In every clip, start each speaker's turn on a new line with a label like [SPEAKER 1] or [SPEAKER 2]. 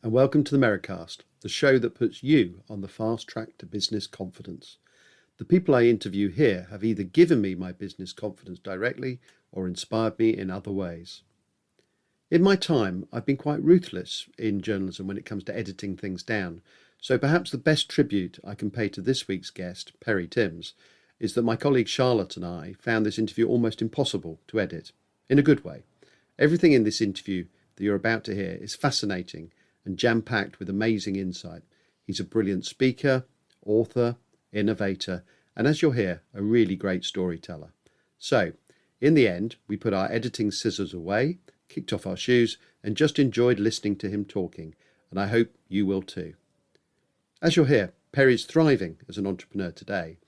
[SPEAKER 1] and welcome to the Merri-Cast, the show that puts you on the fast track to business confidence. The people I interview here have either given me my business confidence directly or inspired me in other ways. In my time, I've been quite ruthless in journalism when it comes to editing things down, so perhaps the best tribute I can pay to this week's guest, Perry Timms, is that my colleague Charlotte and I found this interview almost impossible to edit, in a good way. Everything in this interview that you're about to hear is fascinating and jam-packed with amazing insight. He's a brilliant speaker, author, innovator, and as you'll hear, a really great storyteller. So, in the end, we put our editing scissors away, kicked off our shoes, and just enjoyed listening to him talking, and I hope you will too. As you'll hear, Perry's thriving as an entrepreneur today,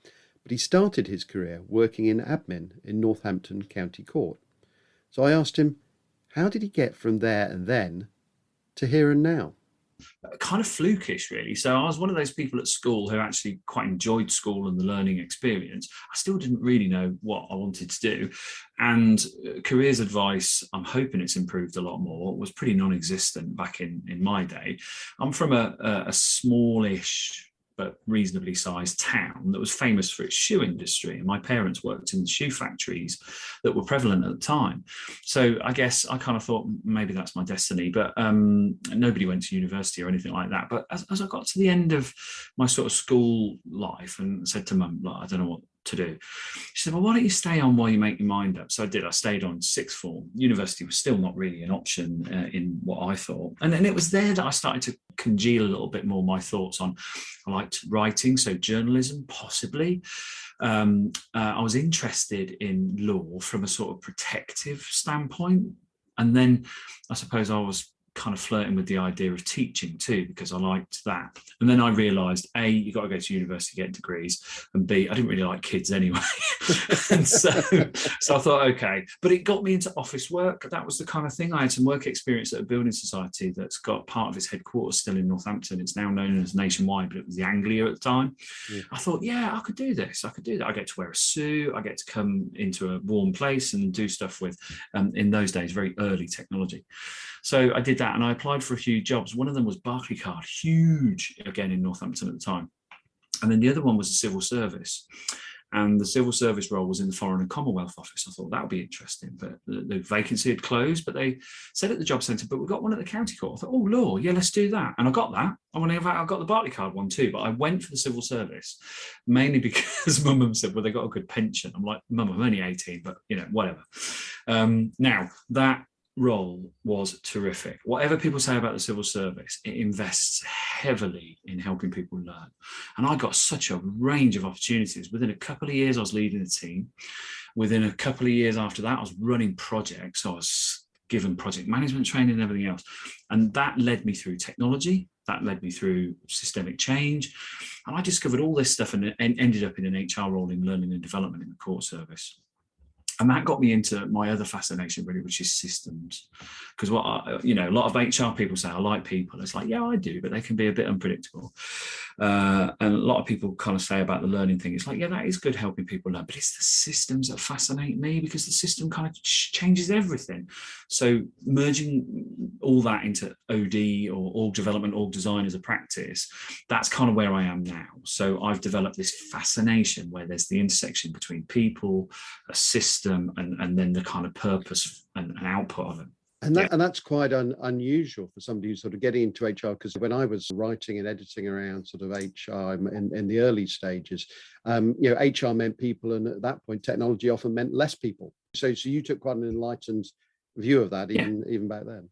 [SPEAKER 1] but he started his career working in admin in Northampton County Court. So I asked him, how did he get from there and then to here and now?
[SPEAKER 2] Kind of flukish, really. So I was one of those people at school who actually quite enjoyed school and the learning experience. I still didn't really know what I wanted to do. And careers advice, I'm hoping it's improved a lot more, was pretty non-existent back in my day. I'm from a smallish but reasonably sized town that was famous for its shoe industry. And my parents worked in the shoe factories that were prevalent at the time. So I guess I kind of thought maybe that's my destiny, but nobody went to university or anything like that. But as I got to the end of my sort of school life and said to mum, I don't know what to do. She said, well, why don't you stay on while you make your mind up? So I did. I stayed on sixth form. University was still not really an option in what I thought. And it was there that I started to congeal a little bit more my thoughts on, I liked writing, so journalism, possibly. I was interested in law from a sort of protective standpoint. And then I suppose I was kind of flirting with the idea of teaching too, because I liked that. And then I realized, A, you got to go to university, get degrees, and B, I didn't really like kids anyway. And so I thought, okay, but it got me into office work. That was the kind of thing. I had some work experience at a building society that's got part of its headquarters still in Northampton. It's now known as Nationwide, but it was the Anglia at the time. Yeah. I thought, yeah, I could do this. I could do that. I get to wear a suit. I get to come into a warm place and do stuff with, in those days, very early technology. So I did that and I applied for a few jobs. One of them was Merri-Cast, huge, again, in Northampton at the time. And then the other one was the civil service. And the civil service role was in the Foreign and Commonwealth Office. I thought that would be interesting, but the vacancy had closed, but they said at the job centre, but we've got one at the county court. I thought, oh, law, yeah, let's do that. And I got that. I got the Merri-Cast one too, but I went for the civil service, mainly because my mum said, well, they got a good pension. I'm like, mum, I'm only 18, but, whatever. Now, that role was terrific. Whatever people say about the civil service, it invests heavily in helping people learn. And I got such a range of opportunities. Within a couple of years, I was leading a team. Within a couple of years after that, I was running projects. I was given project management training and everything else. And that led me through technology. That led me through systemic change. And I discovered all this stuff and ended up in an HR role in learning and development in the court service. And that got me into my other fascination, really, which is systems. Because a lot of HR people say, I like people. It's like, yeah, I do, but they can be a bit unpredictable. And a lot of people kind of say about the learning thing, it's like, yeah, that is good helping people learn, but it's the systems that fascinate me because the system kind of changes everything. So merging all that into OD or org development, org design as a practice, that's kind of where I am now. So I've developed this fascination where there's the intersection between people, a system, and then the kind of purpose and output of it.
[SPEAKER 1] And that's quite unusual for somebody who's sort of getting into HR, because when I was writing and editing around sort of HR in the early stages, HR meant people, and at that point, technology often meant less people. So you took quite an enlightened view of that, even back then.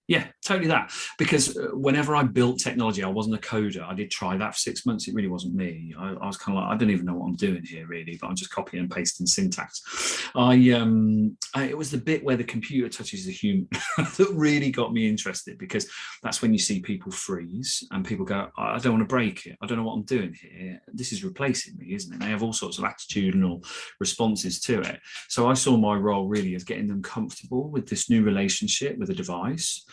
[SPEAKER 2] Yeah, totally that. Because whenever I built technology, I wasn't a coder. I did try that for 6 months. It really wasn't me. I was kind of like, I don't even know what I'm doing here, really, but I'm just copying and pasting syntax. It was the bit where the computer touches the human that really got me interested, because that's when you see people freeze and people go, I don't want to break it. I don't know what I'm doing here. This is replacing me, isn't it? They have all sorts of attitudinal responses to it. So I saw my role really as getting them comfortable with this new relationship with a device.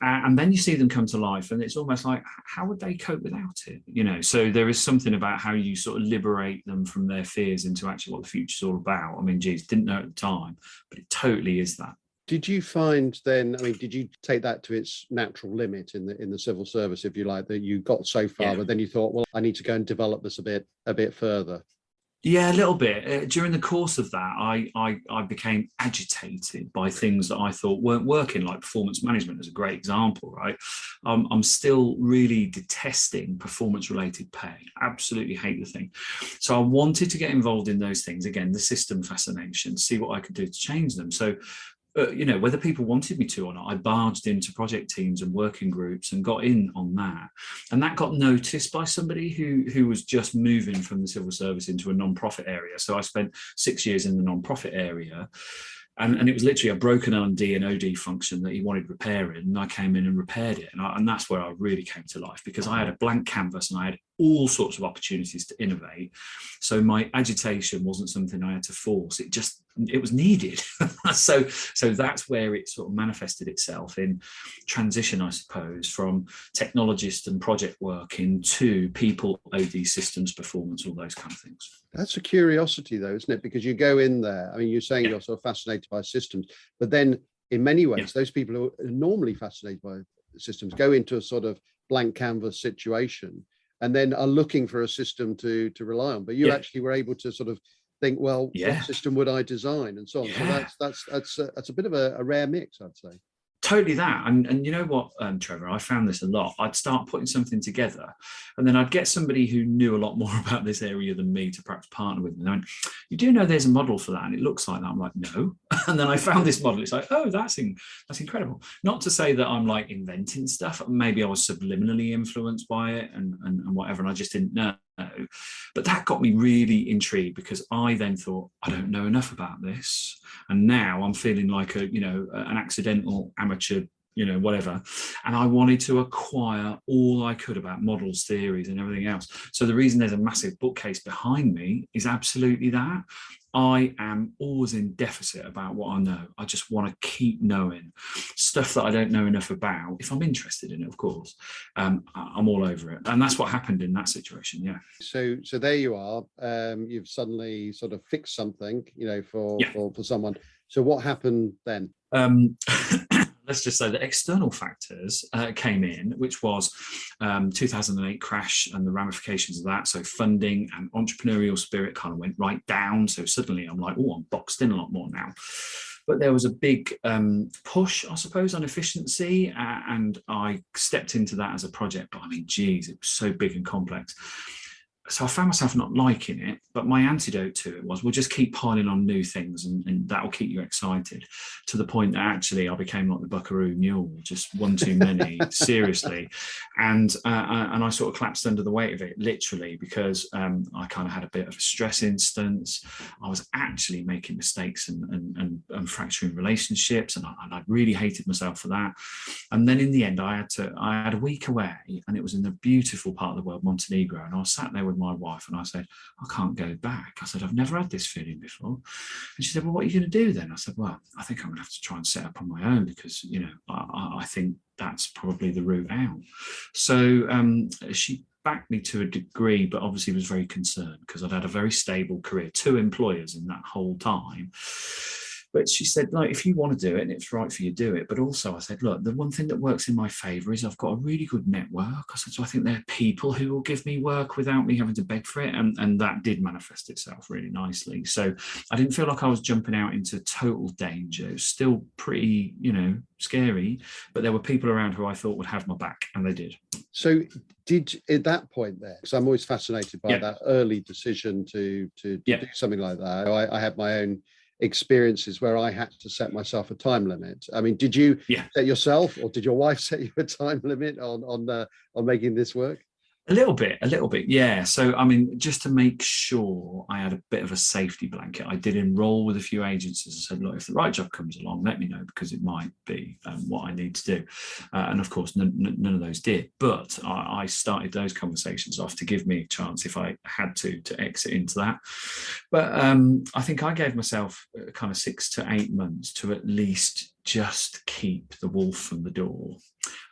[SPEAKER 2] And then you see them come to life and it's almost like, how would they cope without it? So there is something about how you sort of liberate them from their fears into actually what the future's all about. I mean, geez, didn't know at the time, but it totally is that.
[SPEAKER 1] Did you find then, I mean, did you take that to its natural limit in the civil service, if you like, that you got so far,
[SPEAKER 2] Yeah.
[SPEAKER 1] but then you thought, well, I need to go and develop this a bit further?
[SPEAKER 2] Yeah, a little bit. During the course of that, I became agitated by things that I thought weren't working, like performance management is a great example, right? I'm still really detesting performance-related pay. Absolutely hate the thing. So I wanted to get involved in those things. Again, the system fascination, see what I could do to change them. So whether people wanted me to or not, I barged into project teams and working groups and got in on that. And that got noticed by somebody who was just moving from the civil service into a non-profit area. So I spent 6 years in the non-profit area. And it was literally a broken L&D and OD function that he wanted repairing. And I came in and repaired it. And that's where I really came to life, because I had a blank canvas and I had all sorts of opportunities to innovate. So my agitation wasn't something I had to force. It was needed. so that's where it sort of manifested itself in transition, I suppose, from technologist and project work into people, OD systems, performance, all those kind of things.
[SPEAKER 1] That's a curiosity, though, isn't it? Because you go in there, I mean, you're saying you're sort of fascinated by systems, but then in many ways, those people who are normally fascinated by systems go into a sort of blank canvas situation and then are looking for a system to rely on. But you actually were able to sort of think, well, what system would I design, and so on. So that's a bit of a rare mix, I'd say.
[SPEAKER 2] Totally that. And you know what, Trevor, I found this a lot. I'd start putting something together and then I'd get somebody who knew a lot more about this area than me to perhaps partner with me. And I went, you do know there's a model for that and it looks like that. I'm like, no. And then I found this model. It's like, oh, that's incredible. Not to say that I'm like inventing stuff. Maybe I was subliminally influenced by it and whatever, and I just didn't know. But that got me really intrigued, because I then thought, I don't know enough about this, and now I'm feeling like an accidental amateur, whatever, and I wanted to acquire all I could about models, theories, and everything else. So the reason there's a massive bookcase behind me is absolutely that. I am always in deficit about what I know. I just want to keep knowing stuff that I don't know enough about. If I'm interested in it, of course, I'm all over it. And that's what happened in that situation. Yeah.
[SPEAKER 1] So there you are. You've suddenly sort of fixed something, for someone. So what happened then?
[SPEAKER 2] Let's just say that external factors came in, which was 2008 crash and the ramifications of that. So funding and entrepreneurial spirit kind of went right down. So suddenly I'm like, oh, I'm boxed in a lot more now. But there was a big push, I suppose, on efficiency. And I stepped into that as a project. But I mean, geez, it was so big and complex. So I found myself not liking it, but my antidote to it was, we'll just keep piling on new things and that'll keep you excited, to the point that actually I became like the buckaroo mule, just one too many, seriously. And I sort of collapsed under the weight of it, literally, because I kind of had a bit of a stress instance. I was actually making mistakes and fracturing relationships, and I really hated myself for that. And then in the end, I had a week away, and it was in the beautiful part of the world, Montenegro, and I was sat there with my wife and I said, I can't go back. I said, I've never had this feeling before. And she said, well, what are you going to do then? I said, well, I think I'm going to have to try and set up on my own, because, I think that's probably the route out. So she backed me to a degree, but obviously was very concerned, because I'd had a very stable career, 2 employers in that whole time. But she said, like, if you want to do it and it's right for you, do it. But also I said, look, the one thing that works in my favour is I've got a really good network. I said, so I think there are people who will give me work without me having to beg for it. And that did manifest itself really nicely. So I didn't feel like I was jumping out into total danger. It was still pretty, scary, but there were people around who I thought would have my back, and they did.
[SPEAKER 1] So did, at that point there, because I'm always fascinated by that early decision to do something like that. I had my own experiences where I had to set myself a time limit. I mean, did you set yourself, or did your wife set you a time limit on making this work?
[SPEAKER 2] A little bit, yeah. So, I mean, just to make sure I had a bit of a safety blanket, I did enroll with a few agencies. I said, look, if the right job comes along, let me know, because it might be what I need to do. And of course, none of those did. But I started those conversations off to give me a chance, if I had to exit into that. But I think I gave myself kind of 6 to 8 months to at least just keep the wolf from the door.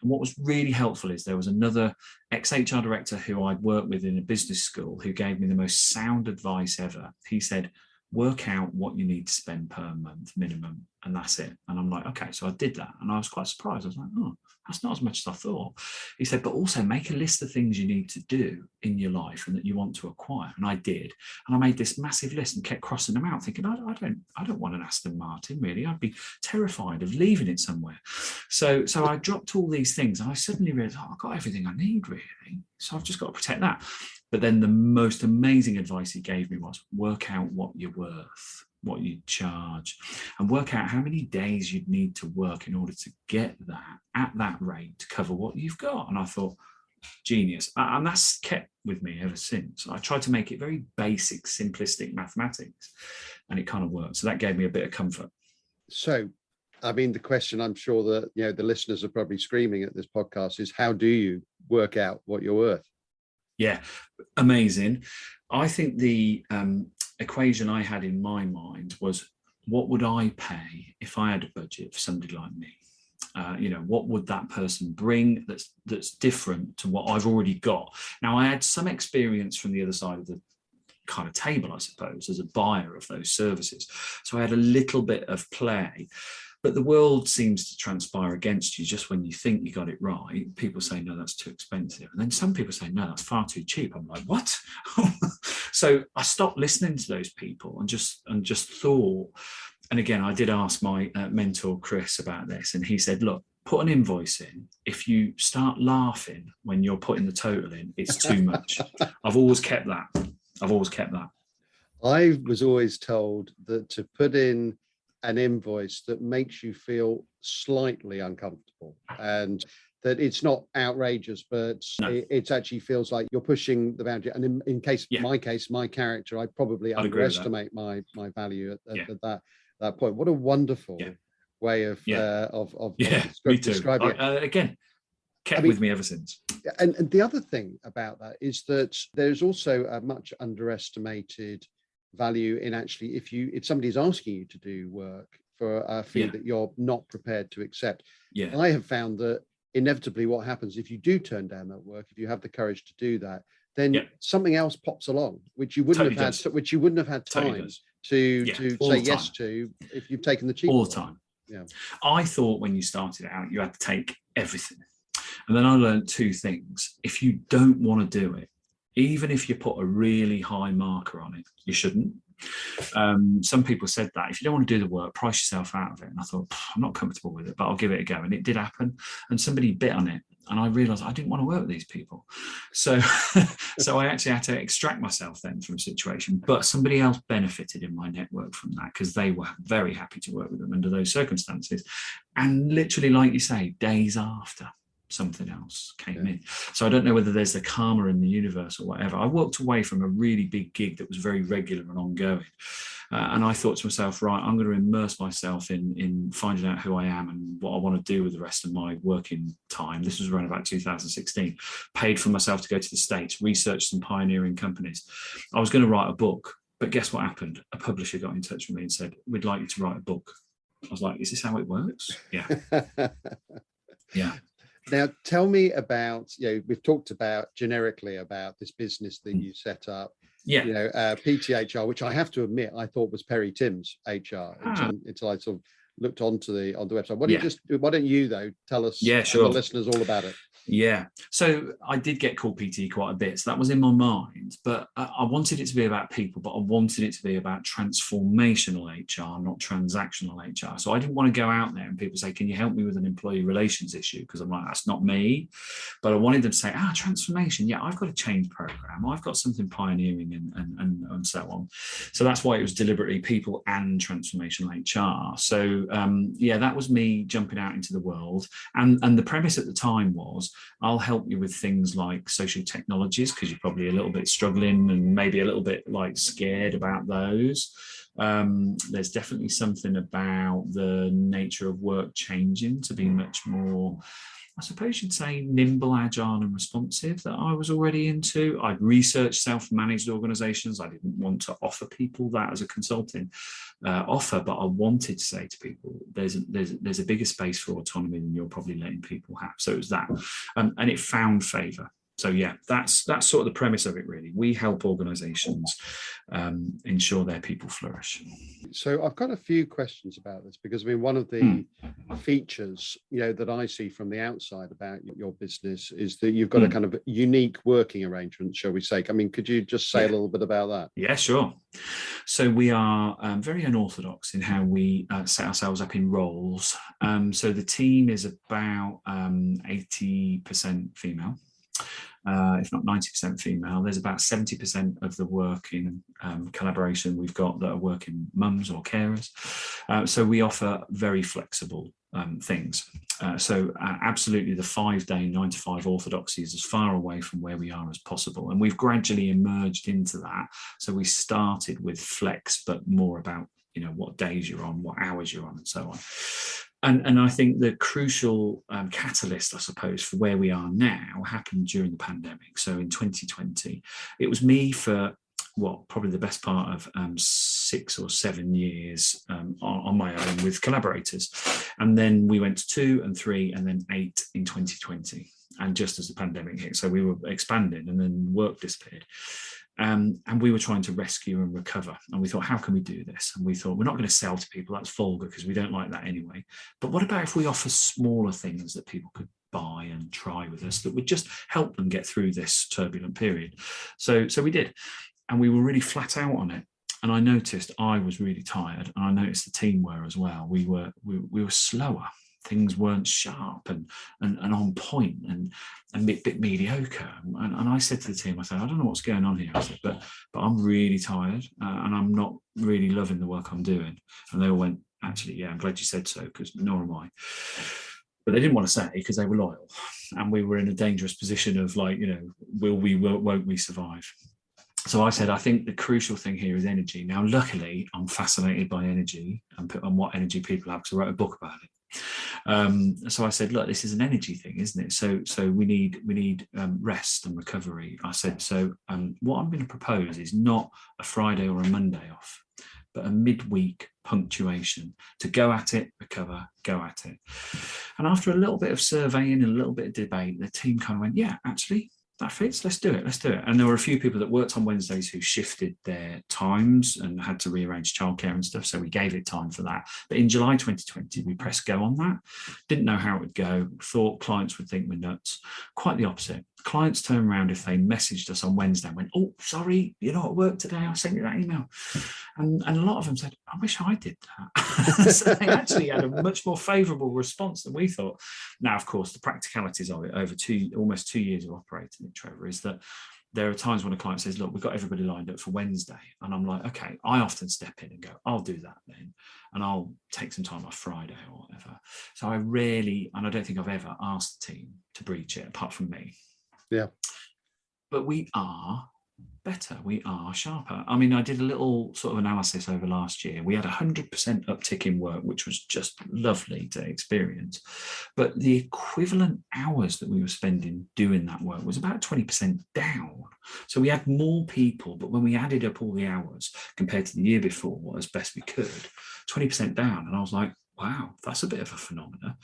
[SPEAKER 2] And what was really helpful is there was another ex-HR director who I'd worked with in a business school who gave me the most sound advice ever. He said, work out what you need to spend per month minimum, and that's it. And I'm like, okay. So I did that, and I was quite surprised. I was like, oh, that's not as much as I thought. He said, but also make a list of things you need to do in your life and that you want to acquire. And I did. And I made this massive list and kept crossing them out, thinking, I don't want an Aston Martin, really. I'd be terrified of leaving it somewhere. So I dropped all these things, and I suddenly realized, oh, I've got everything I need, really. So I've just got to protect that. But then the most amazing advice he gave me was work out what you're worth, what you charge, and work out how many days you'd need to work in order to get that at that rate to cover what you've got. And I thought, genius. And that's kept with me ever since. I tried to make it very basic, simplistic mathematics, and it kind of worked. So that gave me a bit of comfort.
[SPEAKER 1] So, I mean, the question I'm sure that, you know, the listeners are probably screaming at this podcast is, how do you work out what you're worth?
[SPEAKER 2] Yeah, amazing. I think the equation I had in my mind was, what would I pay if I had a budget for somebody like me? What would that person bring that's different to what I've already got? Now, I had some experience from the other side of the kind of table, I suppose, as a buyer of those services. So I had a little bit of play. But the world seems to transpire against you just when you think you got it right. People say, no, that's too expensive. And then some people say, no, that's far too cheap. I'm like, what? So I stopped listening to those people and just thought. And again, I did ask my mentor, Chris, about this. And he said, look, put an invoice in. If you start laughing when you're putting the total in, it's too much. I've always kept that.
[SPEAKER 1] I was always told that to put in an invoice that makes you feel slightly uncomfortable, and that it's not outrageous, but it actually feels like you're pushing the boundary. And in my character, I probably underestimate my value at that point. What a wonderful way of describing it.
[SPEAKER 2] Again, kept with me ever since.
[SPEAKER 1] And the other thing about that is that there's also a much underestimated value in actually, if somebody's asking you to do work for a fee that you're not prepared to accept. I have found that inevitably what happens if you do turn down that work, if you have the courage to do that, then something else pops along which you wouldn't have had time to say yes to if you've taken the cheap
[SPEAKER 2] all the time. I thought when you started out you had to take everything, and then I learned two things. If you don't want to do it, even if you put a really high marker on it, you shouldn't. Some people said that if you don't want to do the work, price yourself out of it. And I thought, I'm not comfortable with it, but I'll give it a go. And it did happen. And somebody bit on it. And I realized I didn't want to work with these people. So I actually had to extract myself then from a situation. But somebody else benefited in my network from that, because they were very happy to work with them under those circumstances. And literally, like you say, days after, something else came in. So I don't know whether there's the karma in the universe or whatever. I walked away from a really big gig that was very regular and ongoing. And I thought to myself, right, I'm going to immerse myself in finding out who I am and what I want to do with the rest of my working time. This was around about 2016. Paid for myself to go to the States, research some pioneering companies. I was going to write a book, but guess what happened? A publisher got in touch with me and said, we'd like you to write a book. I was like, is this how it works? Yeah. Yeah.
[SPEAKER 1] Now, tell me about, we've talked about generically about this business that you set up, PTHR, which I have to admit, I thought was Perry Tim's HR until I sort of looked onto the website. Why don't you though tell us, the listeners, all about it?
[SPEAKER 2] Yeah. So I did get called PT quite a bit. So that was in my mind, but I wanted it to be about people, but I wanted it to be about transformational HR, not transactional HR. So I didn't want to go out there and people say, can you help me with an employee relations issue? Because I'm like, that's not me. But I wanted them to say, transformation. Yeah, I've got a change program. I've got something pioneering and so on. So that's why it was deliberately people and transformational HR. So that was me jumping out into the world. And the premise at the time was, I'll help you with things like social technologies, because you're probably a little bit struggling and maybe a little bit like scared about those. There's definitely something about the nature of work changing to be much more, I suppose you'd say, nimble, agile and responsive, that I was already into. I'd researched self-managed organizations. I didn't want to offer people that as a consulting offer, but I wanted to say to people, there's a bigger space for autonomy than you're probably letting people have. So it was that. And it found favor. So yeah, that's sort of the premise of it, really. We help organizations ensure their people flourish.
[SPEAKER 1] So I've got a few questions about this, because I mean, one of the features, that I see from the outside about your business is that you've got a kind of unique working arrangement, shall we say. I mean, could you just say a little bit about that?
[SPEAKER 2] Yeah, sure. So we are very unorthodox in how we set ourselves up in roles. So the team is about 80% female. If not 90% female. There's about 70% of the working collaboration we've got that are working mums or carers. So we offer very flexible things. So absolutely the 5-day 9 to 5 orthodoxy is as far away from where we are as possible. And we've gradually emerged into that. So we started with flex, but more about, what days you're on, what hours you're on, and so on. And I think the crucial catalyst, I suppose, for where we are now happened during the pandemic. So in 2020, it was me for probably the best part of 6 or 7 years on my own with collaborators. And then we went to 2 and 3 and then 8 in 2020. And just as the pandemic hit, so we were expanding and then work disappeared. And we were trying to rescue and recover. And we thought, how can we do this? And we thought, we're not going to sell to people. That's vulgar because we don't like that anyway. But what about if we offer smaller things that people could buy and try with us that would just help them get through this turbulent period? So we did. And we were really flat out on it. And I noticed I was really tired. And I noticed the team were as well. We were slower. Things weren't sharp and on point and a bit mediocre. And I said to the team, I said, I don't know what's going on here. I said, but I'm really tired and I'm not really loving the work I'm doing. And they all went, actually, yeah, I'm glad you said so, because nor am I. But they didn't want to say because they were loyal. And we were in a dangerous position of like, won't we survive? So I said, I think the crucial thing here is energy. Now, luckily, I'm fascinated by energy and what energy people have, because I wrote a book about it. So I said, look, this is an energy thing, isn't it? So we need rest and recovery. I said, so what I'm going to propose is not a Friday or a Monday off, but a midweek punctuation to go at it, recover, go at it. And after a little bit of surveying and a little bit of debate, the team kind of went, yeah, actually, that fits, let's do it. And there were a few people that worked on Wednesdays who shifted their times and had to rearrange childcare and stuff, so we gave it time for that. But in July 2020, we pressed go on that. Didn't know how it would go, thought clients would think we're nuts. Quite the opposite. Clients turn around if they messaged us on Wednesday and went, oh, sorry, you're not at work today, I sent you that email. And a lot of them said, I wish I did that. So they actually had a much more favourable response than we thought. Now, of course, the practicalities of it over almost 2 years of operating it, Trevor, is that there are times when a client says, look, we've got everybody lined up for Wednesday. And I'm like, okay, I often step in and go, I'll do that then. And I'll take some time off Friday or whatever. So I rarely, and I don't think I've ever asked the team to breach it apart from me.
[SPEAKER 1] Yeah.
[SPEAKER 2] But we are better, we are sharper. I mean, I did a little sort of analysis over last year. We had 100% uptick in work, which was just lovely to experience. But the equivalent hours that we were spending doing that work was about 20% down. So we had more people, but when we added up all the hours compared to the year before, as best we could, 20% down. And I was like, wow, that's a bit of a phenomenon.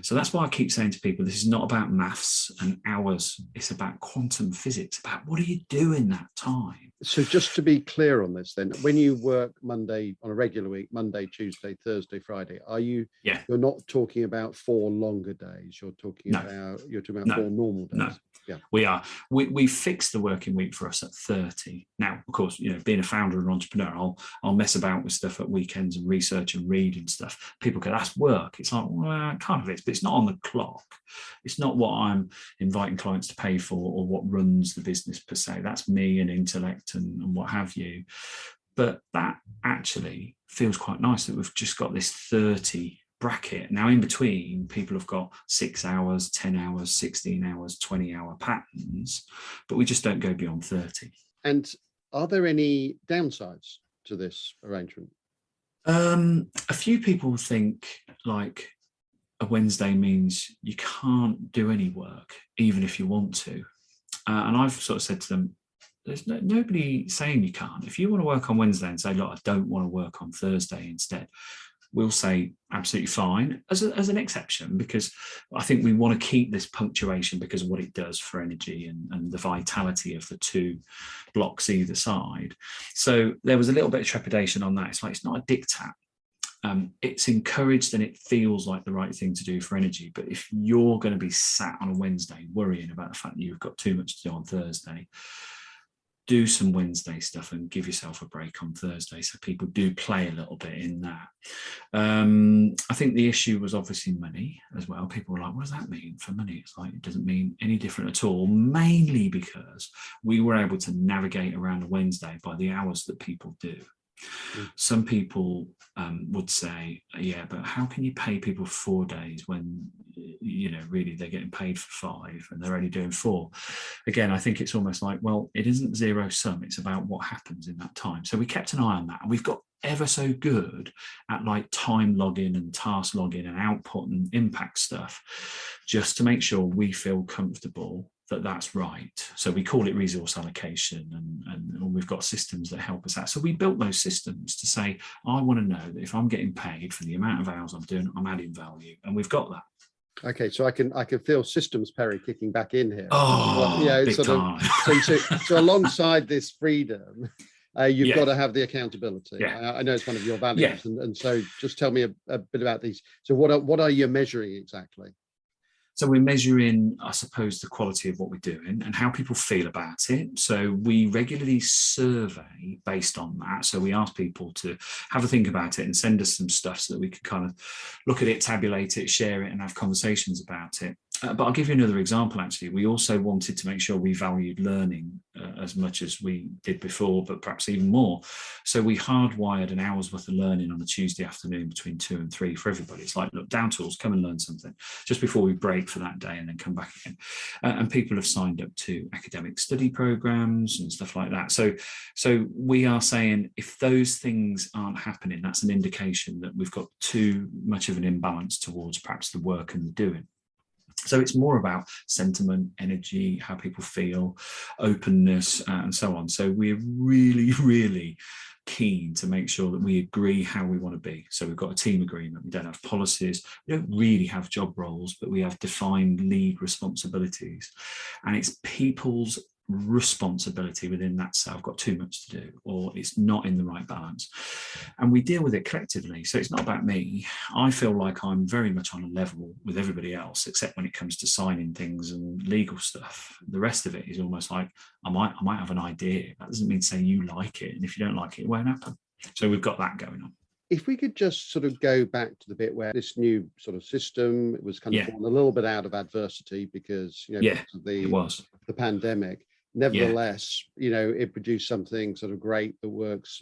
[SPEAKER 2] So that's why I keep saying to people, this is not about maths and hours. It's about quantum physics, about what do you do in that time?
[SPEAKER 1] So just to be clear on this then, when you work Monday on a regular week, Monday, Tuesday, Thursday, Friday, you're not talking about 4 longer days. You're talking about 4 normal days.
[SPEAKER 2] No. Yeah, we are. We fixed the working week for us at 30. Now, of course, being a founder and entrepreneur, I'll mess about with stuff at weekends and research and read and stuff. People go, that's work. It's like, well, it kind of is, but it's not on the clock. It's not what I'm inviting clients to pay for or what runs the business per se. That's me and intellect and what have you. But that actually feels quite nice that we've just got this 30 bracket. Now, in between, people have got 6 hours, 10 hours, 16 hours, 20-hour patterns, but we just don't go beyond 30.
[SPEAKER 1] And are there any downsides to this arrangement?
[SPEAKER 2] A few people think like a Wednesday means you can't do any work, even if you want to. And I've sort of said to them, there's nobody saying you can't. If you want to work on Wednesday and say, look, I don't want to work on Thursday instead, we'll say absolutely fine as an exception, because I think we want to keep this punctuation because of what it does for energy and the vitality of the two blocks either side. So there was a little bit of trepidation on that. It's like, it's not a diktat. It's encouraged and it feels like the right thing to do for energy. But if you're going to be sat on a Wednesday worrying about the fact that you've got too much to do on Thursday, do some Wednesday stuff and give yourself a break on Thursday, so people do play a little bit in that. I think the issue was obviously money as well. People were like, what does that mean for money? It's like, it doesn't mean any different at all, mainly because we were able to navigate around a Wednesday by the hours that people do. Some people would say, yeah, but how can you pay people 4 days when, you know, really they're getting paid for 5 and they're only doing 4? Again, I think it's almost like, well, it isn't zero sum. It's about what happens in that time. So we kept an eye on that, and we've got ever so good at like time logging and task logging and output and impact stuff, just to make sure we feel comfortable that that's right. So we call it resource allocation, and we've got systems that help us out. So we built those systems to say, I want to know that if I'm getting paid for the amount of hours I'm doing, I'm adding value, and we've got that.
[SPEAKER 1] Okay, so I can feel systems Perry kicking back in here.
[SPEAKER 2] Oh,
[SPEAKER 1] you know,
[SPEAKER 2] big
[SPEAKER 1] sort
[SPEAKER 2] time.
[SPEAKER 1] So alongside this freedom, you've got to have the accountability.
[SPEAKER 2] Yeah.
[SPEAKER 1] I know it's one of your values,
[SPEAKER 2] Yeah.
[SPEAKER 1] and so just tell me a bit about these. So what are you measuring exactly?
[SPEAKER 2] So we're measuring, I suppose, the quality of what we're doing and how people feel about it. So we regularly survey based on that. So we ask people to have a think about it and send us some stuff so that we can kind of look at it, tabulate it, share it, and have conversations about it. But I'll give you another example, actually. We also wanted to make sure we valued learning as much as we did before, but perhaps even more. So we hardwired an hour's worth of learning on a Tuesday afternoon between 2 and 3 for everybody. It's like, look, down tools, come and learn something just before we break for that day and then come back again. And people have signed up to academic study programs and stuff like that. So we are saying, if those things aren't happening, that's an indication that we've got too much of an imbalance towards perhaps the work and the doing. So it's more about sentiment, energy, how people feel, openness, and so on. So we're really, really keen to make sure that we agree how we want to be. So we've got a team agreement. We don't have policies. We don't really have job roles, but we have defined lead responsibilities. And it's people's responsibility within that, so I've got too much to do, or it's not in the right balance, and we deal with it collectively. So it's not about me. I feel like I'm very much on a level with everybody else, except when it comes to signing things and legal stuff. The rest of it is almost like I might have an idea. That doesn't mean to say you like it, and if you don't like it, it won't happen. So we've got that going on.
[SPEAKER 1] If we could just sort of go back to the bit where this new sort of system, it was kind of born a little bit out of adversity because, you know, because of the pandemic. Nevertheless, you know, it produced something sort of great that works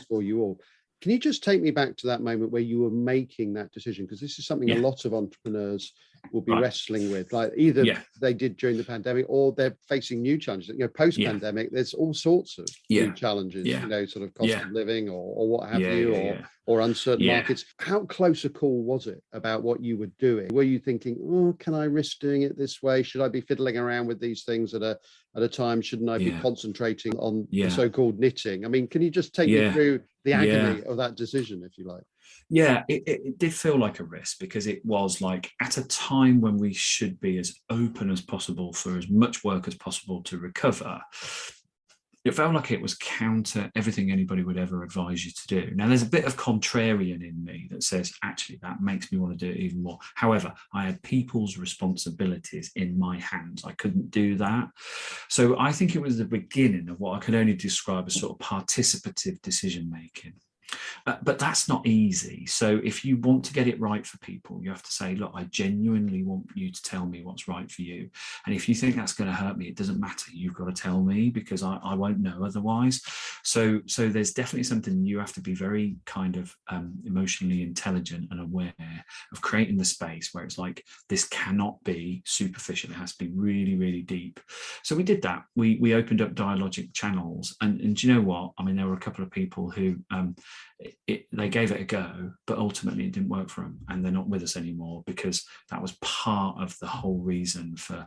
[SPEAKER 1] for you all. Can you just take me back to that moment where you were making that decision? Because this is something a lot of entrepreneurs will be wrestling with, like either they did during the pandemic or they're facing new challenges. You know, post-pandemic, there's all sorts of new challenges, you know, sort of cost of living or what have you, or uncertain markets. How close a call was it about what you were doing? Were you thinking, oh, can I risk doing it this way? Should I be fiddling around with these things at a time? Shouldn't I be concentrating on the so-called knitting? I mean, can you just take me through the agony of that decision, if you like?
[SPEAKER 2] Yeah, it did feel like a risk, because it was like at a time when we should be as open as possible for as much work as possible to recover. It felt like it was counter everything anybody would ever advise you to do. Now, there's a bit of contrarian in me that says, actually, that makes me want to do it even more. However, I had people's responsibilities in my hands. I couldn't do that. So I think it was the beginning of what I could only describe as sort of participative decision making. But that's not easy. So if you want to get it right for people, you have to say, look, I genuinely want you to tell me what's right for you. And if you think that's going to hurt me, it doesn't matter. You've got to tell me, because I won't know otherwise. So there's definitely something you have to be very kind of emotionally intelligent and aware of, creating the space where it's like, this cannot be superficial. It has to be really, really deep. So we did that. We opened up dialogic channels. And do you know what? I mean, there were a couple of people who they gave it a go, but ultimately it didn't work for them, and they're not with us anymore, because that was part of the whole reason for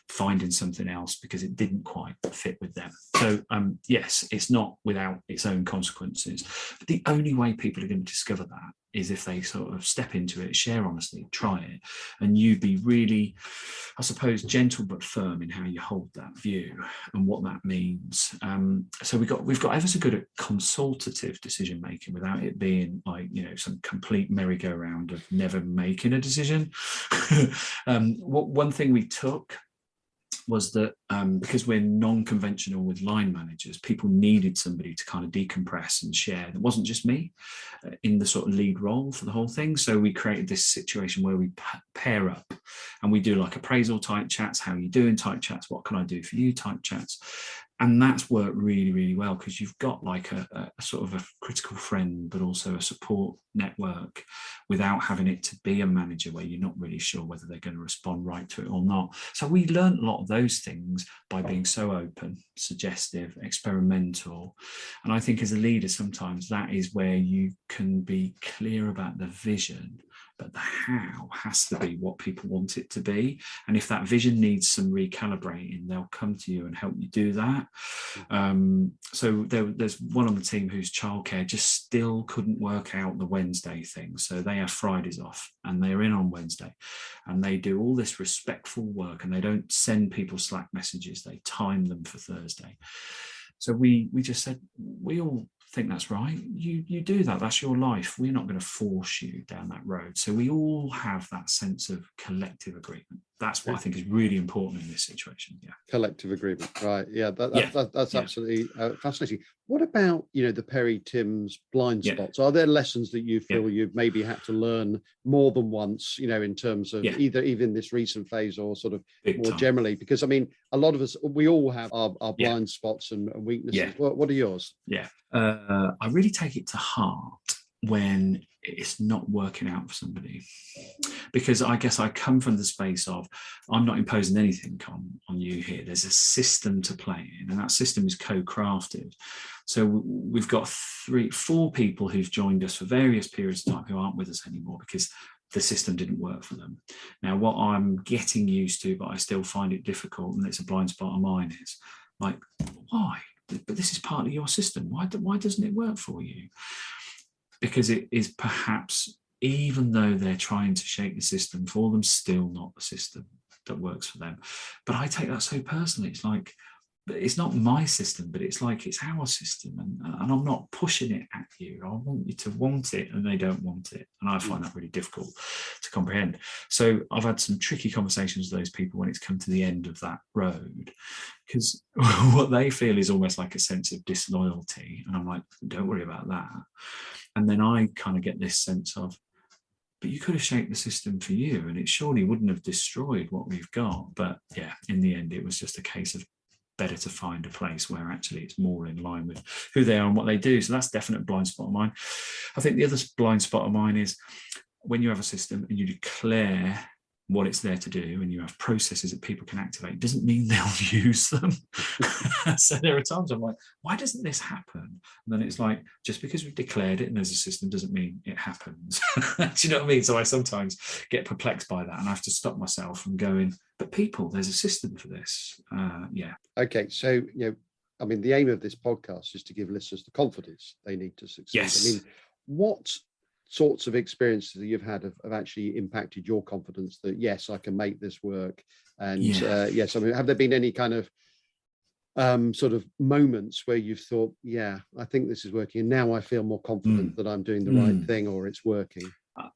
[SPEAKER 2] finding something else, because it didn't quite fit with them. So yes, it's not without its own consequences, but the only way people are going to discover that is if they sort of step into it, share honestly, try it, and you be really, I suppose, gentle but firm in how you hold that view and what that means. So we've got ever so good at consultative decision making without it being like, some complete merry-go-round of never making a decision. One thing we took was that because we're non-conventional with line managers, people needed somebody to kind of decompress and share. It wasn't just me in the sort of lead role for the whole thing. So we created this situation where we pair up and we do like appraisal type chats, how are you doing type chats, what can I do for you type chats. And that's worked really, really well because you've got like a sort of a critical friend, but also a support network without having it to be a manager where you're not really sure whether they're going to respond right to it or not. So we learned a lot of those things by being so open, suggestive, experimental. And I think as a leader, sometimes that is where you can be clear about the vision, but the how has to be what people want it to be. And if that vision needs some recalibrating, they'll come to you and help you do that. So there's one on the team whose childcare just still couldn't work out the Wednesday thing. So they have Fridays off and they're in on Wednesday and they do all this respectful work and they don't send people Slack messages. They time them for Thursday. So we just said, we all think that's right. You do that. That's your life. We're not going to force you down that road. So we all have that sense of collective agreement. That's what I think is really important in this situation. Yeah.
[SPEAKER 1] Collective agreement. Right. Yeah. That's absolutely fascinating. What about, the Perry Timms blind spots? Are there lessons that you feel you've maybe had to learn more than once, in terms of either even this recent phase or sort of more generally? Because I mean, a lot of us, we all have our blind spots and weaknesses. Yeah. What are yours?
[SPEAKER 2] Yeah. I really take it to heart when it's not working out for somebody, because I guess I come from the space of I'm not imposing anything on you here. There's a system to play in, and that system is co-crafted. So we've got 4 people who've joined us for various periods of time who aren't with us anymore because the system didn't work for them. Now, what I'm getting used to, but I still find it difficult, and it's a blind spot of mine, is like, why? But this is part of your system. Why doesn't it work for you? Because it is perhaps, even though they're trying to shape the system for them, still not the system that works for them. But I take that so personally. It's like, it's not my system, but it's like it's our system, and I'm not pushing it at you. I want you to want it, and they don't want it, and I find that really difficult to comprehend. So I've had some tricky conversations with those people when it's come to the end of that road, because what they feel is almost like a sense of disloyalty, and I'm like, don't worry about that. And then I kind of get this sense of, but you could have shaped the system for you, and it surely wouldn't have destroyed what we've got. But yeah, in the end, it was just a case of better to find a place where actually it's more in line with who they are and what they do. So that's definitely a blind spot of mine. I think the other blind spot of mine is when you have a system and you declare what it's there to do and you have processes that people can activate, doesn't mean they'll use them. So there are times I'm like, why doesn't this happen? And then it's like, just because we've declared it and there's a system doesn't mean it happens. Do you know what I mean? So I sometimes get perplexed by that and I have to stop myself from going, but people, there's a system for this.
[SPEAKER 1] Okay, so I mean, the aim of this podcast is to give listeners the confidence they need to succeed.
[SPEAKER 2] Yes.
[SPEAKER 1] I mean, what sorts of experiences that you've had have actually impacted your confidence that yes, I can make this work? And yes, I mean, have there been any kind of sort of moments where you've thought, yeah, I think this is working, and now I feel more confident that I'm doing the right thing or it's working?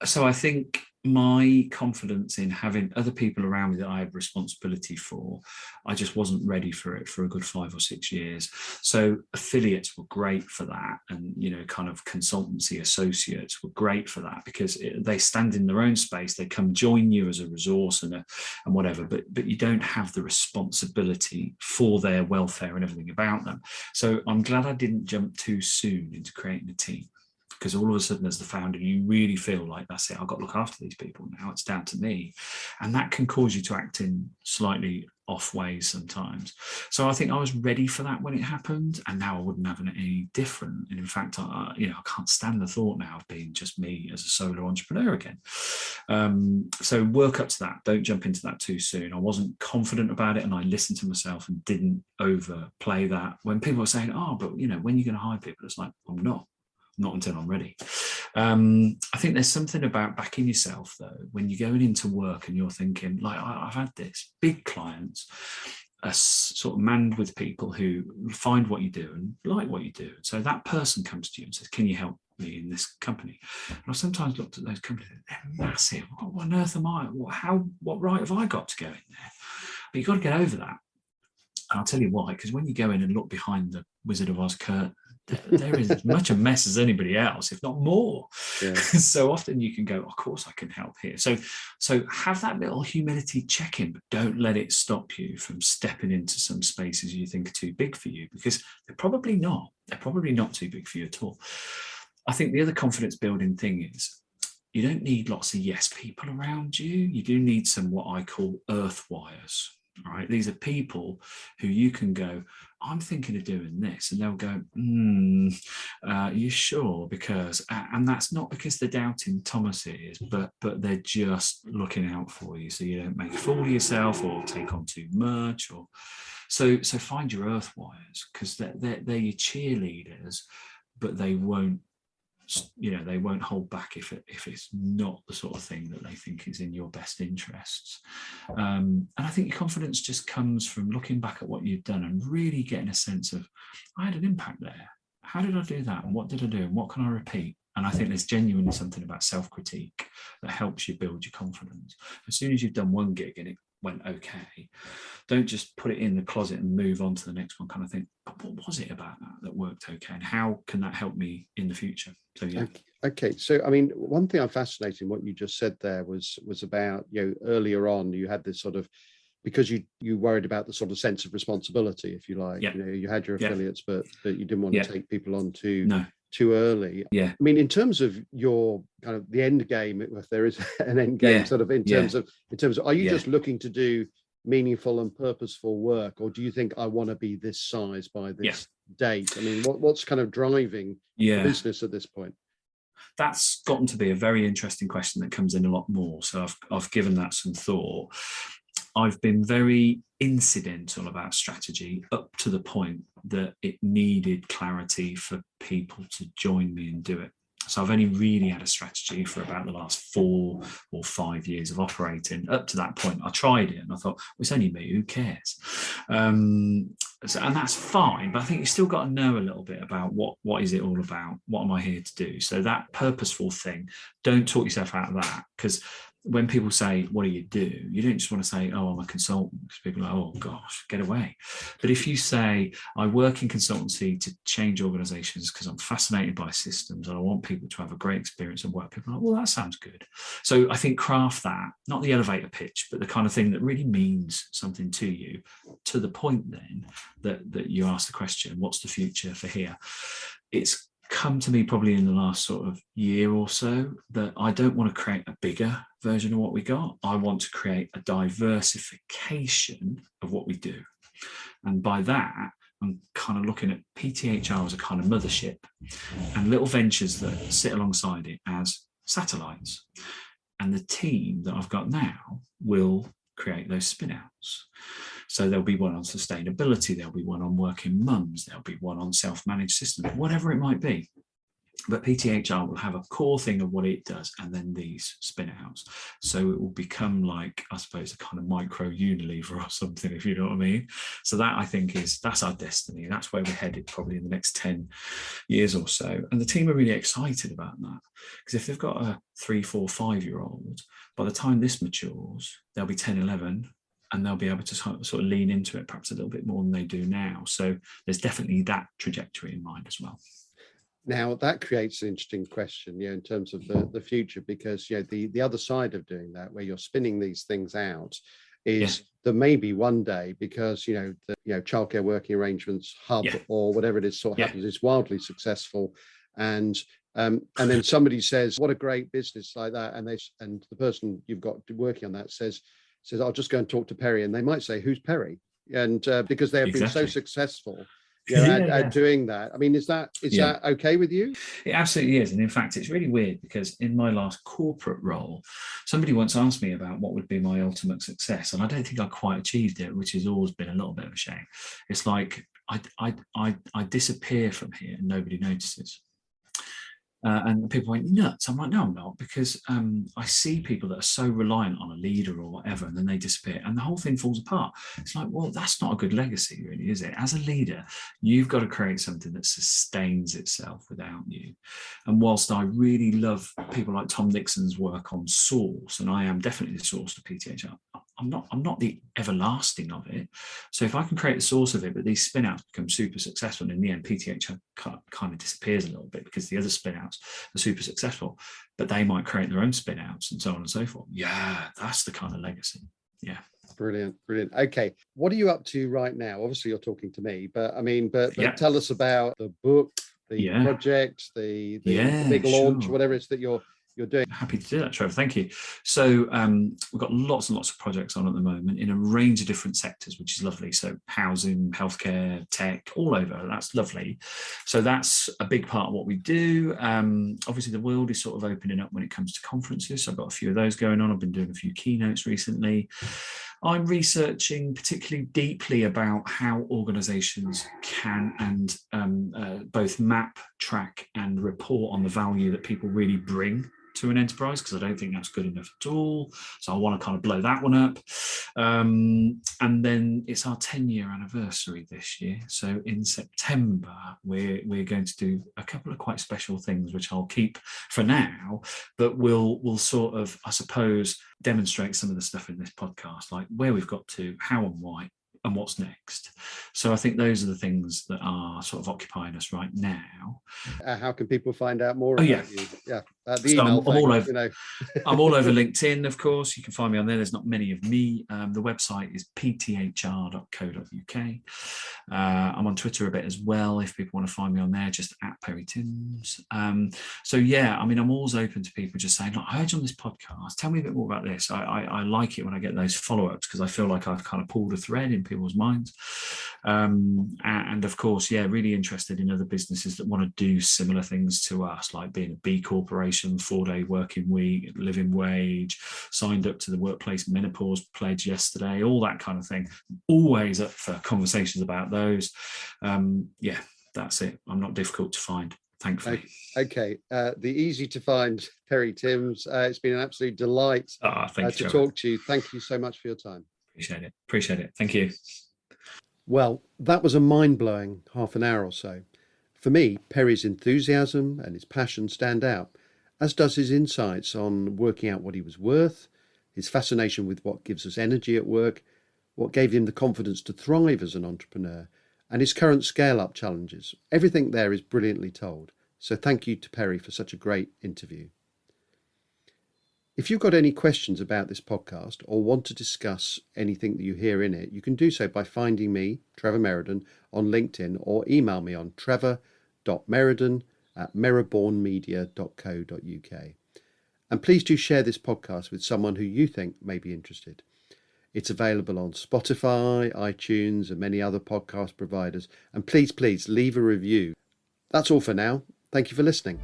[SPEAKER 2] So I think my confidence in having other people around me that I have responsibility for, I just wasn't ready for it for a good 5 or 6 years. So affiliates were great for that, and kind of consultancy associates were great for that, because they stand in their own space, they come join you as a resource and whatever, but you don't have the responsibility for their welfare and everything about them. So I'm glad I didn't jump too soon into creating a team, because all of a sudden as the founder, you really feel like, that's it, I've got to look after these people now, it's down to me. And that can cause you to act in slightly off ways sometimes. So I think I was ready for that when it happened, and now I wouldn't have it any different. And in fact, I can't stand the thought now of being just me as a solo entrepreneur again. So work up to that. Don't jump into that too soon. I wasn't confident about it, and I listened to myself and didn't overplay that. When people were saying, but when are you going to hire people? It's like, I'm not until I'm ready. I think there's something about backing yourself, though, when you're going into work and you're thinking, like, I've had this big clients, sort of manned with people who find what you do and like what you do. So that person comes to you and says, can you help me in this company? And I've sometimes looked at those companies, they're massive. What on earth am I? What right have I got to go in there? But you've got to get over that. And I'll tell you why, because when you go in and look behind the Wizard of Oz curtain, there is as much a mess as anybody else, if not more. Yeah. So often you can go, of course I can help here. So have that little humility check-in, but don't let it stop you from stepping into some spaces you think are too big for you, because they're probably not. They're probably not too big for you at all. I think the other confidence building thing is you don't need lots of yes people around you. You do need some what I call earth wires. All right, these are people who you can go, I'm thinking of doing this, and they'll go, you sure? Because, and that's not because they're doubting Thomas is, but they're just looking out for you, so you don't make a fool of yourself or take on too much. Or so find your earth wires, because they're your cheerleaders, but they won't. They won't hold back if it's not the sort of thing that they think is in your best interests. And I think your confidence just comes from looking back at what you've done and really getting a sense of, I had an impact there. How did I do that? And what did I do? And what can I repeat? And I think there's genuinely something about self-critique that helps you build your confidence. As soon as you've done one gig and it went okay, don't just put it in the closet and move on to the next one. Kind of think, but what was it about that worked okay, and how can that help me in the future? So yeah.
[SPEAKER 1] Okay, so I mean, one thing I'm fascinated in what you just said there was about, earlier on you had this sort of, because you worried about the sort of sense of responsibility, if you like.
[SPEAKER 2] Yeah.
[SPEAKER 1] You had your affiliates, but you didn't want to take people on too early.
[SPEAKER 2] Yeah.
[SPEAKER 1] I mean, in terms of your kind of the end game, if there is an end game, sort of in terms of, are you just looking to do meaningful and purposeful work, or do you think I want to be this size by this date? I mean, what's kind of driving the business at this point?
[SPEAKER 2] That's gotten to be a very interesting question that comes in a lot more. So I've given that some thought. I've been very incidental about strategy up to the point that it needed clarity for people to join me and do it. So I've only really had a strategy for about the last 4 or 5 years of operating. Up to that point, I tried it and I thought, well, it's only me, who cares? And that's fine, but I think you still got to know a little bit about what is it all about? What am I here to do? So that purposeful thing, don't talk yourself out of that, because when people say, what do? You don't just want to say, oh, I'm a consultant, because people are like, oh gosh, get away. But if you say, I work in consultancy to change organizations because I'm fascinated by systems and I want people to have a great experience at work, people are like, well, that sounds good. So I think craft that, not the elevator pitch, but the kind of thing that really means something to you, to the point then that you ask the question, what's the future for here? It's come to me probably in the last sort of year or so that I don't want to create a bigger version of what we got. I want to create a diversification of what we do. And by that, I'm kind of looking at PTHR as a kind of mothership and little ventures that sit alongside it as satellites. And the team that I've got now will create those spin-outs. So there'll be one on sustainability, there'll be one on working mums, there'll be one on self-managed systems, whatever it might be. But PTHR will have a core thing of what it does, and then these spin-outs. So it will become like, I suppose, a kind of micro Unilever or something, if you know what I mean. So that, I think, that's our destiny. That's where we're headed probably in the next 10 years or so. And the team are really excited about that, because if they've got a 3, 4, 5-year-old, by the time this matures, they'll be 10, 11, and they'll be able to sort of lean into it perhaps a little bit more than they do now. So there's definitely that trajectory in mind as well.
[SPEAKER 1] Now that creates an interesting question, in terms of the future, because the other side of doing that, where you're spinning these things out, is there may be one day, because the childcare working arrangements hub or whatever it is happens, is wildly successful, and then somebody says, what a great business like that, and the person you've got working on that says, I'll just go and talk to Perry, and they might say, who's Perry? And because they have been so successful at doing that. I mean, is that okay with you?
[SPEAKER 2] It absolutely is. And in fact, it's really weird, because in my last corporate role, somebody once asked me about what would be my ultimate success, and I don't think I quite achieved it, which has always been a little bit of a shame. It's like I disappear from here and nobody notices. And people went nuts. I'm like, no, I'm not, because I see people that are so reliant on a leader or whatever, and then they disappear and the whole thing falls apart. It's like, well, that's not a good legacy, really, is it? As a leader, you've got to create something that sustains itself without you. And whilst I really love people like Tom Dixon's work on source, and I am definitely the source to PTH, I'm not the everlasting of it. So if I can create the source of it, but these spin outs become super successful, and in the end, PTH kind of disappears a little bit because the other spin outs are super successful, but they might create their own spin outs and so on and so forth. Yeah, that's the kind of legacy. Yeah.
[SPEAKER 1] Brilliant. Okay, what are you up to right now? Obviously, you're talking to me, but
[SPEAKER 2] Yeah.
[SPEAKER 1] tell us about the book, the project, the big launch,
[SPEAKER 2] sure.
[SPEAKER 1] whatever it's that you're doing.
[SPEAKER 2] Happy to do that, Trevor. Thank you. So we've got lots and lots of projects on at the moment in a range of different sectors, which is lovely. So housing, healthcare, tech, all over. That's lovely. So that's a big part of what we do. Obviously, the world is sort of opening up when it comes to conferences. So I've got a few of those going on. I've been doing a few keynotes recently. I'm researching particularly deeply about how organizations can and both map, track, and report on the value that people really bring to an enterprise, because I don't think that's good enough at all. So I want to kind of blow that one up. And then it's our 10-year anniversary this year. So in September, we're going to do a couple of quite special things, which I'll keep for now, but we'll sort of, I suppose, demonstrate some of the stuff in this podcast, like where we've got to, how and why, and what's next. So I think those are the things that are sort of occupying us right now.
[SPEAKER 1] How can people find out more about you? Yeah, the
[SPEAKER 2] so
[SPEAKER 1] email
[SPEAKER 2] I'm all over,
[SPEAKER 1] you know.
[SPEAKER 2] I'm all over LinkedIn, of course. You can find me on there. There's not many of me. The website is pthr.co.uk. I'm on Twitter a bit as well, if people want to find me on there, just at Perry Timms. So yeah, I mean, I'm always open to people just saying, look, I heard you on this podcast. Tell me a bit more about this. I like it when I get those follow-ups, because I feel like I've kind of pulled a thread in people's minds. And of course, yeah, really interested in other businesses that want to do similar things to us, like being a B Corporation, 4-day working week, living wage, signed up to the workplace menopause pledge yesterday, all that kind of thing. Always up for conversations about those. Yeah, that's it. I'm not difficult to find, thankfully.
[SPEAKER 1] Okay. The easy to find Perry Timms. It's been an absolute delight to talk to you. Thank you so much for your time.
[SPEAKER 2] Appreciate it. Thank you.
[SPEAKER 1] Well, that was a mind-blowing half an hour or so. For me, Perry's enthusiasm and his passion stand out, as does his insights on working out what he was worth, his fascination with what gives us energy at work, what gave him the confidence to thrive as an entrepreneur, and his current scale-up challenges. Everything there is brilliantly told. So thank you to Perry for such a great interview. If you've got any questions about this podcast or want to discuss anything that you hear in it, you can do so by finding me, Trevor Meriden, on LinkedIn, or email me on trevor.meriden@merribournemedia.co.uk. And please do share this podcast with someone who you think may be interested. It's available on Spotify, iTunes, and many other podcast providers. And please leave a review. That's all for now. Thank you for listening.